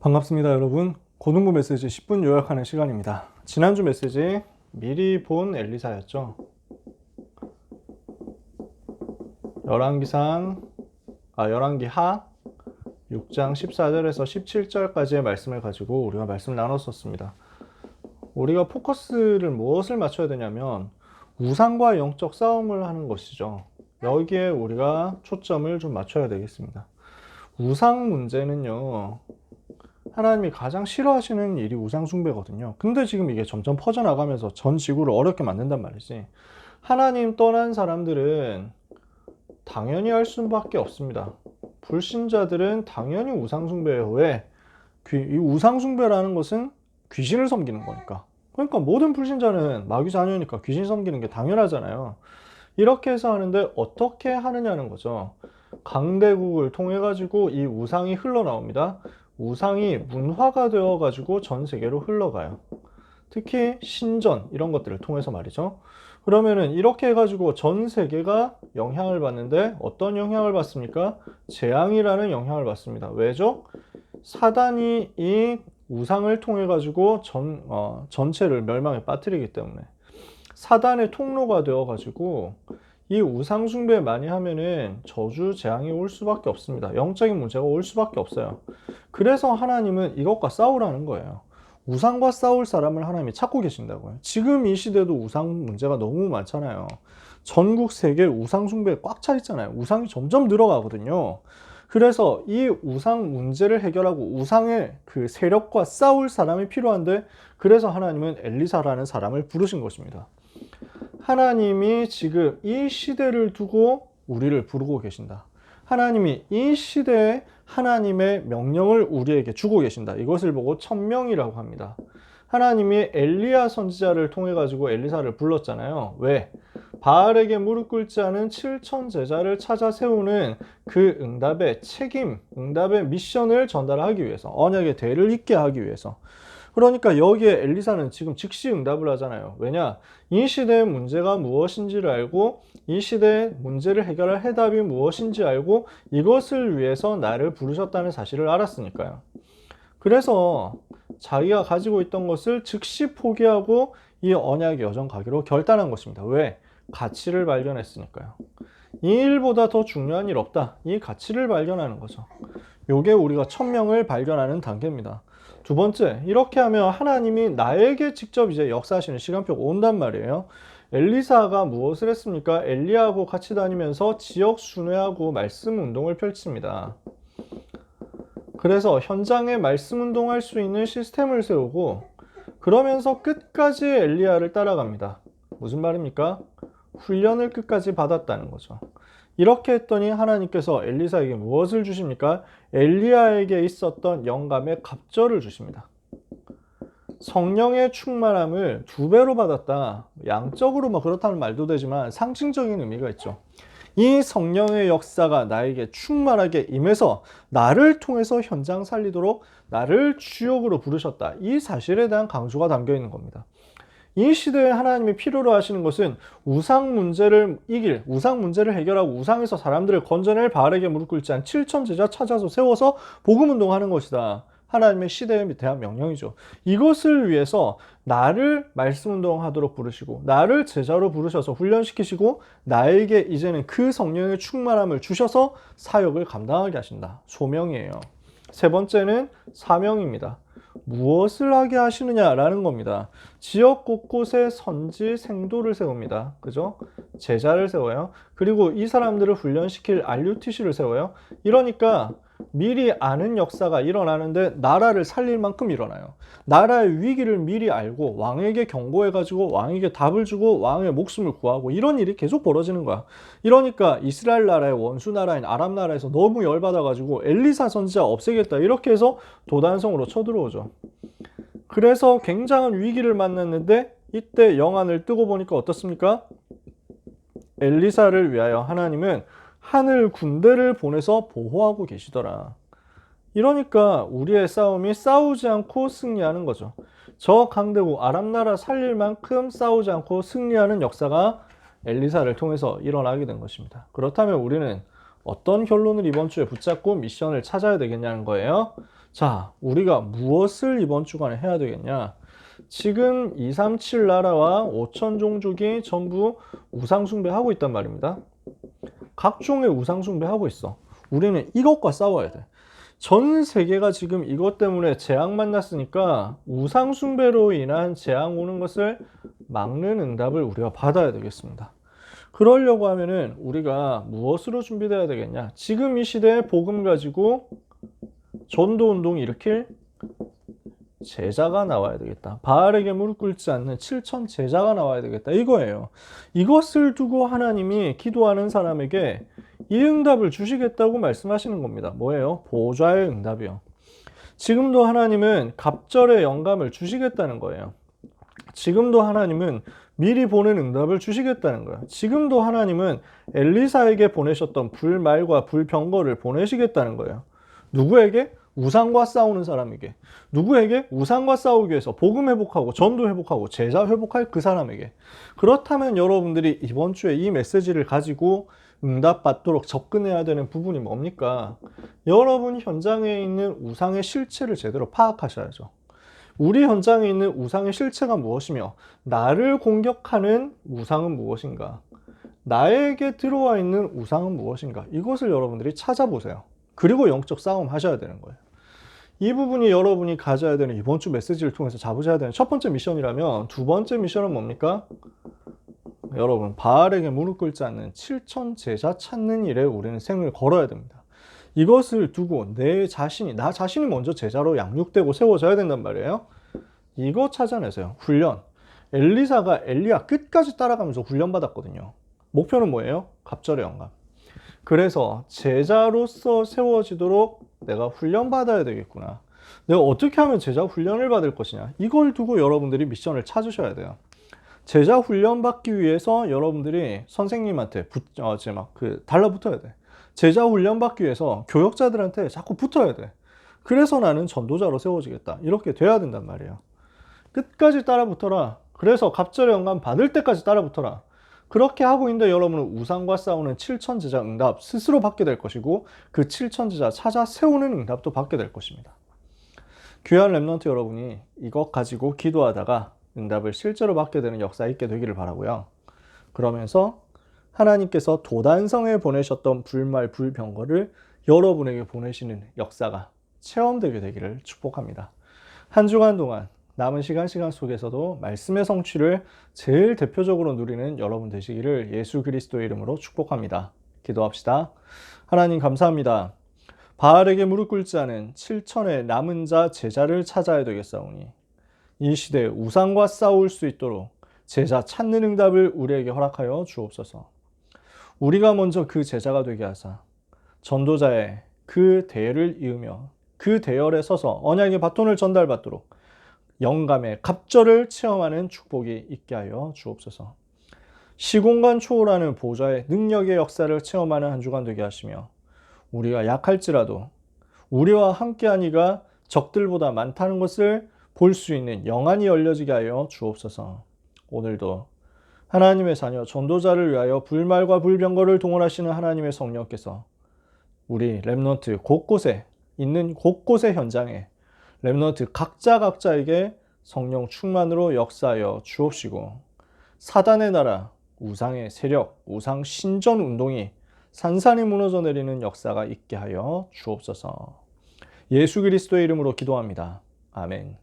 반갑습니다, 여러분. 고등부 메시지 10분 요약하는 시간입니다. 지난주 메시지 미리 본 엘리사였죠. 열왕기하 6장 14절에서 17절까지의 말씀을 가지고 우리가 말씀 나눴었습니다. 우리가 포커스를 무엇을 맞춰야 되냐면 우상과 영적 싸움을 하는 것이죠. 여기에 우리가 초점을 좀 맞춰야 되겠습니다. 우상 문제는요, 하나님이 가장 싫어하시는 일이 우상 숭배거든요. 근데 지금 이게 점점 퍼져나가면서 전 지구를 어렵게 만든단 말이지. 하나님 떠난 사람들은 당연히 할 수밖에 없습니다. 불신자들은 당연히 우상 숭배예요. 왜? 이 우상 숭배라는 것은 귀신을 섬기는 거니까. 그러니까 모든 불신자는 마귀 자녀니까 귀신 섬기는 게 당연하잖아요. 이렇게 해서 하는데 어떻게 하느냐는 거죠. 강대국을 통해 가지고 이 우상이 흘러나옵니다. 우상이 문화가 되어 가지고 전 세계로 흘러가요. 특히 신전 이런 것들을 통해서 말이죠. 그러면은 이렇게 해가지고 전 세계가 영향을 받는데 어떤 영향을 받습니까? 재앙이라는 영향을 받습니다. 왜죠? 사단이 이 우상을 통해 가지고 전체를 멸망에 빠뜨리기 때문에 사단의 통로가 되어 가지고 이 우상 숭배 많이 하면은 저주 재앙이 올 수밖에 없습니다. 영적인 문제가 올 수밖에 없어요. 그래서 하나님은 이것과 싸우라는 거예요. 우상과 싸울 사람을 하나님이 찾고 계신다고요. 지금 이 시대도 우상 문제가 너무 많잖아요. 전국 세계 우상 숭배에 꽉 차 있잖아요. 우상이 점점 늘어가거든요. 그래서 이 우상 문제를 해결하고 우상의 그 세력과 싸울 사람이 필요한데, 그래서 하나님은 엘리사라는 사람을 부르신 것입니다. 하나님이 지금 이 시대를 두고 우리를 부르고 계신다. 하나님이 이 시대에 하나님의 명령을 우리에게 주고 계신다. 이것을 보고 천명이라고 합니다. 하나님이 엘리야 선지자를 통해 가지고 엘리사를 불렀잖아요. 왜? 바알에게 무릎 꿇지 않은 7천 제자를 찾아 세우는 그 응답의 책임, 응답의 미션을 전달하기 위해서, 언약의 대를 잇게 하기 위해서. 그러니까 여기에 엘리사는 지금 즉시 응답을 하잖아요. 왜냐? 이 시대의 문제가 무엇인지를 알고 이 시대의 문제를 해결할 해답이 무엇인지 알고 이것을 위해서 나를 부르셨다는 사실을 알았으니까요. 그래서 자기가 가지고 있던 것을 즉시 포기하고 이 언약의 여정 가기로 결단한 것입니다. 왜? 가치를 발견했으니까요. 이 일보다 더 중요한 일 없다. 이 가치를 발견하는 거죠. 요게 우리가 천명을 발견하는 단계입니다. 두 번째, 이렇게 하면 하나님이 나에게 직접 이제 역사하시는 시간표가 온단 말이에요. 엘리사가 무엇을 했습니까? 엘리야하고 같이 다니면서 지역 순회하고 말씀 운동을 펼칩니다. 그래서 현장에 말씀 운동할 수 있는 시스템을 세우고 그러면서 끝까지 엘리야를 따라갑니다. 무슨 말입니까? 훈련을 끝까지 받았다는 거죠. 이렇게 했더니 하나님께서 엘리사에게 무엇을 주십니까? 엘리야에게 있었던 영감의 갑절을 주십니다. 성령의 충만함을 2배로 받았다. 양적으로 그렇다는 말도 되지만 상징적인 의미가 있죠. 이 성령의 역사가 나에게 충만하게 임해서 나를 통해서 현장 살리도록 나를 주역으로 부르셨다. 이 사실에 대한 강조가 담겨 있는 겁니다. 이 시대에 하나님이 필요로 하시는 것은 우상 문제를 해결하고 우상에서 사람들을 건져낼 바알에게 무릎 꿇지 않은 7천 제자 찾아서 세워서 복음 운동하는 것이다. 하나님의 시대에 대한 명령이죠. 이것을 위해서 나를 말씀 운동하도록 부르시고 나를 제자로 부르셔서 훈련시키시고 나에게 이제는 그 성령의 충만함을 주셔서 사역을 감당하게 하신다. 소명이에요. 세 번째는 사명입니다. 무엇을 하게 하시느냐라는 겁니다. 지역 곳곳에 선지 생도를 세웁니다. 그죠? 제자를 세워요. 그리고 이 사람들을 훈련시킬 RUTC를 세워요. 이러니까 미리 아는 역사가 일어나는데 나라를 살릴 만큼 일어나요. 나라의 위기를 미리 알고 왕에게 경고해가지고 왕에게 답을 주고 왕의 목숨을 구하고 이런 일이 계속 벌어지는 거야. 이러니까 이스라엘 나라의 원수 나라인 아람 나라에서 너무 열받아가지고 엘리사 선지자 없애겠다 이렇게 해서 도단성으로 쳐들어오죠. 그래서 굉장한 위기를 만났는데 이때 영안을 뜨고 보니까 어떻습니까? 엘리사를 위하여 하나님은 하늘 군대를 보내서 보호하고 계시더라. 이러니까 우리의 싸움이 싸우지 않고 승리하는 거죠. 저 강대국 아람 나라 살릴 만큼 싸우지 않고 승리하는 역사가 엘리사를 통해서 일어나게 된 것입니다. 그렇다면 우리는 어떤 결론을 이번 주에 붙잡고 미션을 찾아야 되겠냐는 거예요. 자, 우리가 무엇을 이번 주간에 해야 되겠냐? 지금 237 나라와 5천 종족이 전부 우상숭배하고 있단 말입니다. 각종의 우상숭배하고 있어. 우리는 이것과 싸워야 돼. 전 세계가 지금 이것 때문에 재앙 만났으니까 우상숭배로 인한 재앙 오는 것을 막는 응답을 우리가 받아야 되겠습니다. 그러려고 하면은 우리가 무엇으로 준비돼야 되겠냐? 지금 이 시대에 복음 가지고 전도 운동 일으킬 제자가 나와야 되겠다. 바알에게 무릎 꿇지 않는 7천 제자가 나와야 되겠다. 이거예요. 이것을 두고 하나님이 기도하는 사람에게 이 응답을 주시겠다고 말씀하시는 겁니다. 뭐예요? 보좌의 응답이요. 지금도 하나님은 갑절의 영감을 주시겠다는 거예요. 지금도 하나님은 미리 보낸 응답을 주시겠다는 거예요. 지금도 하나님은 엘리사에게 보내셨던 불말과 불병거를 보내시겠다는 거예요. 누구에게? 우상과 싸우는 사람에게. 누구에게? 우상과 싸우기 위해서 복음 회복하고 전도 회복하고 제자 회복할 그 사람에게. 그렇다면 여러분들이 이번 주에 이 메시지를 가지고 응답받도록 접근해야 되는 부분이 뭡니까? 여러분 현장에 있는 우상의 실체를 제대로 파악하셔야죠. 우리 현장에 있는 우상의 실체가 무엇이며 나를 공격하는 우상은 무엇인가? 나에게 들어와 있는 우상은 무엇인가? 이것을 여러분들이 찾아보세요. 그리고 영적 싸움 하셔야 되는 거예요. 이 부분이 여러분이 가져야 되는 이번 주 메시지를 통해서 잡으셔야 되는 첫 번째 미션이라면, 두 번째 미션은 뭡니까? 여러분, 바알에게 무릎 꿇지 않는 7천 제자 찾는 일에 우리는 생을 걸어야 됩니다. 이것을 두고 나 자신이 먼저 제자로 양육되고 세워져야 된단 말이에요. 이거 찾아내세요. 훈련. 엘리사가 엘리야 끝까지 따라가면서 훈련받았거든요. 목표는 뭐예요? 갑절의 영감. 그래서 제자로서 세워지도록 내가 훈련받아야 되겠구나. 내가 어떻게 하면 제자 훈련을 받을 것이냐. 이걸 두고 여러분들이 미션을 찾으셔야 돼요. 제자 훈련받기 위해서 여러분들이 선생님한테 달라붙어야 돼. 제자 훈련받기 위해서 교역자들한테 자꾸 붙어야 돼. 그래서 나는 전도자로 세워지겠다. 이렇게 돼야 된단 말이에요. 끝까지 따라붙어라. 그래서 갑절의 영감 받을 때까지 따라붙어라. 그렇게 하고 있는데 여러분은 우상과 싸우는 7천 제자 응답 스스로 받게 될 것이고, 그 7천 제자 찾아 세우는 응답도 받게 될 것입니다. 귀한 렘넌트 여러분이 이것 가지고 기도하다가 응답을 실제로 받게 되는 역사 있게 되기를 바라고요. 그러면서 하나님께서 도단성에 보내셨던 불말 불병거를 여러분에게 보내시는 역사가 체험되게 되기를 축복합니다. 한 주간 동안 남은 시간 속에서도 말씀의 성취를 제일 대표적으로 누리는 여러분 되시기를 예수 그리스도의 이름으로 축복합니다. 기도합시다. 하나님 감사합니다. 바알에게 무릎 꿇지 않은 7천의 남은 자 제자를 찾아야 되겠사오니 이 시대에 우상과 싸울 수 있도록 제자 찾는 응답을 우리에게 허락하여 주옵소서. 우리가 먼저 그 제자가 되게 하사 전도자의 그 대열을 이으며 그 대열에 서서 언약의 바톤을 전달받도록 영감의 갑절을 체험하는 축복이 있게 하여 주옵소서. 시공간 초월하는 보좌의 능력의 역사를 체험하는 한 주간 되게 하시며, 우리가 약할지라도 우리와 함께한 이가 적들보다 많다는 것을 볼 수 있는 영안이 열려지게 하여 주옵소서. 오늘도 하나님의 자녀 전도자를 위하여 불말과 불병거를 동원하시는 하나님의 성령께서 우리 렘넌트 곳곳에 있는 곳곳의 현장에 렘넌트 각자에게 성령 충만으로 역사하여 주옵시고, 사단의 나라, 우상의 세력, 우상 신전 운동이 산산이 무너져 내리는 역사가 있게 하여 주옵소서. 예수 그리스도의 이름으로 기도합니다. 아멘.